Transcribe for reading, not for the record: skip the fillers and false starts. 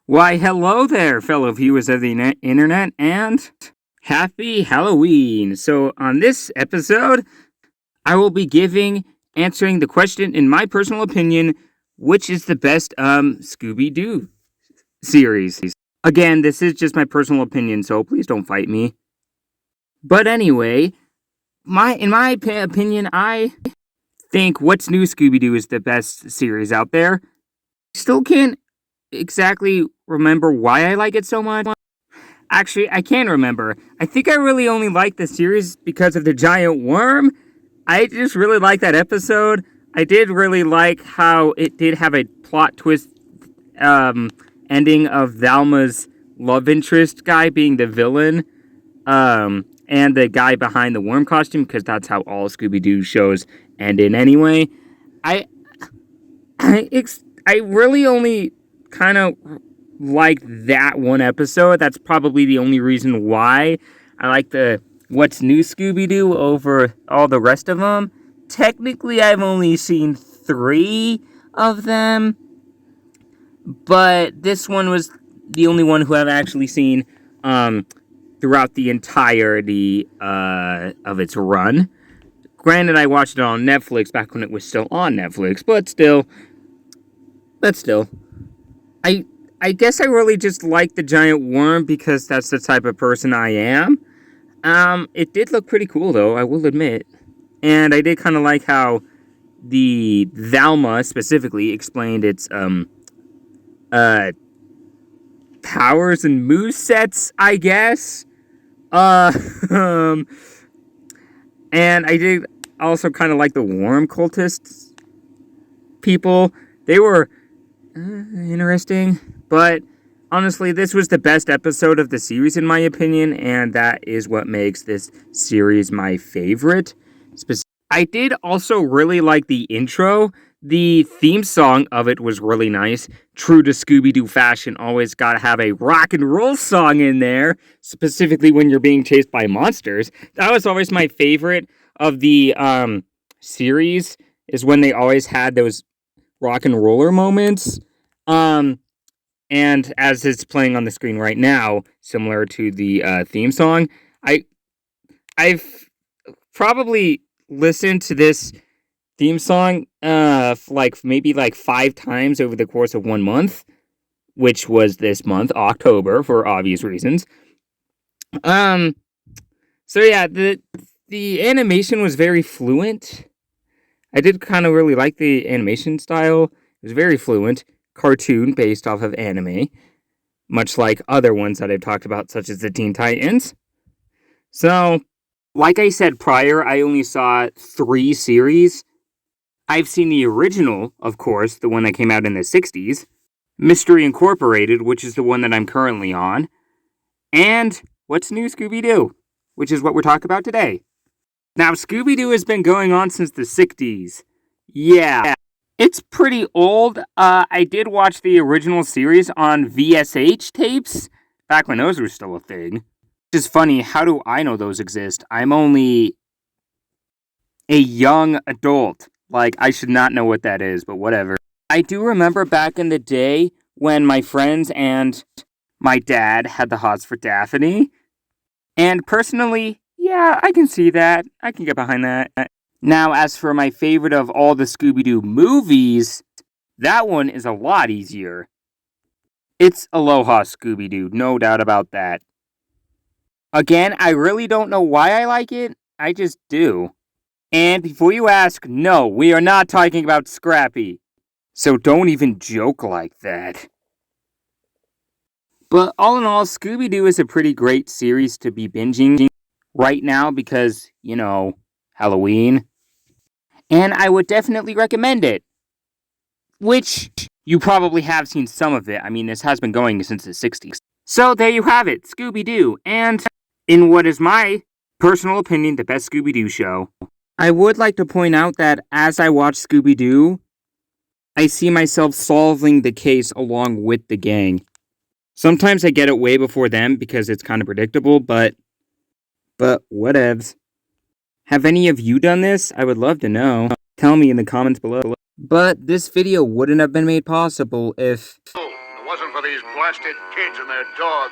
Why, hello there, fellow viewers of the internet, and happy Halloween! So, on this episode, I will be answering the question, in my personal opinion, which is the best Scooby-Doo series. Again, this is just my personal opinion, so please don't fight me. But anyway, in my opinion, I think What's New Scooby-Doo is the best series out there. Still can't exactly remember why I like it so much. Actually, I can remember. I think I really only like the series because of the giant worm. I just really like that episode. I did really like how it did have a plot twist ending of Velma's love interest guy being the villain, and the guy behind the worm costume, because that's how all Scooby-Doo shows end in anyway. I really only kind of like that one episode. That's probably the only reason why I like the What's New Scooby-Doo over all the rest of them. Technically, I've only seen 3 of them, but this one was the only one who I've actually seen throughout the entirety of its run. Granted, I watched it on Netflix back when it was still on Netflix, but still, I guess I really just like the giant worm because that's the type of person I am. It did look pretty cool, though, I will admit. And I did kind of like how the Velma specifically explained its, powers and movesets, I guess. And I did also kind of like the worm cultists people. They were interesting, but honestly, this was the best episode of the series in my opinion, and that is what makes this series my favorite. I did also really like the intro. The theme song of it was really nice. True to Scooby-Doo fashion, always gotta have a rock and roll song in there, specifically when you're being chased by monsters. That was always my favorite of the series, is when they always had those rock and roller moments. And as it's playing on the screen right now, similar to the theme song, I've probably listened to this theme song maybe 5 times over the course of 1 month, which was this month, October, for obvious reasons. So yeah, the animation was very fluent. I did kind of really like the animation style. It was very fluent, cartoon based off of anime, much like other ones that I've talked about, such as the Teen Titans. So, like I said prior, I only saw 3 series. I've seen the original, of course, the one that came out in the 60s, Mystery Incorporated, which is the one that I'm currently on, and What's New Scooby-Doo, which is what we're talking about today. Now, Scooby-Doo has been going on since the 60s. Yeah, it's pretty old. I did watch the original series on VSH tapes, back when those were still a thing. Which is funny, how do I know those exist? I'm only a young adult. I should not know what that is, but whatever. I do remember back in the day when my friends and my dad had the hots for Daphne. And personally, yeah, I can see that. I can get behind that. Now, as for my favorite of all the Scooby-Doo movies, that one is a lot easier. It's Aloha Scooby-Doo, no doubt about that. Again, I really don't know why I like it, I just do. And before you ask, no, we are not talking about Scrappy. So don't even joke like that. But all in all, Scooby-Doo is a pretty great series to be binging right now because, Halloween. And I would definitely recommend it. Which, you probably have seen some of it. I mean, this has been going since the 60s. So there you have it, Scooby-Doo. And in what is my personal opinion, the best Scooby-Doo show. I would like to point out that as I watch Scooby-Doo, I see myself solving the case along with the gang. Sometimes I get it way before them because it's kind of predictable, but whatevs. Have any of you done this? I would love to know. Tell me in the comments below. But this video wouldn't have been made possible if... It wasn't for these blasted kids and their dog.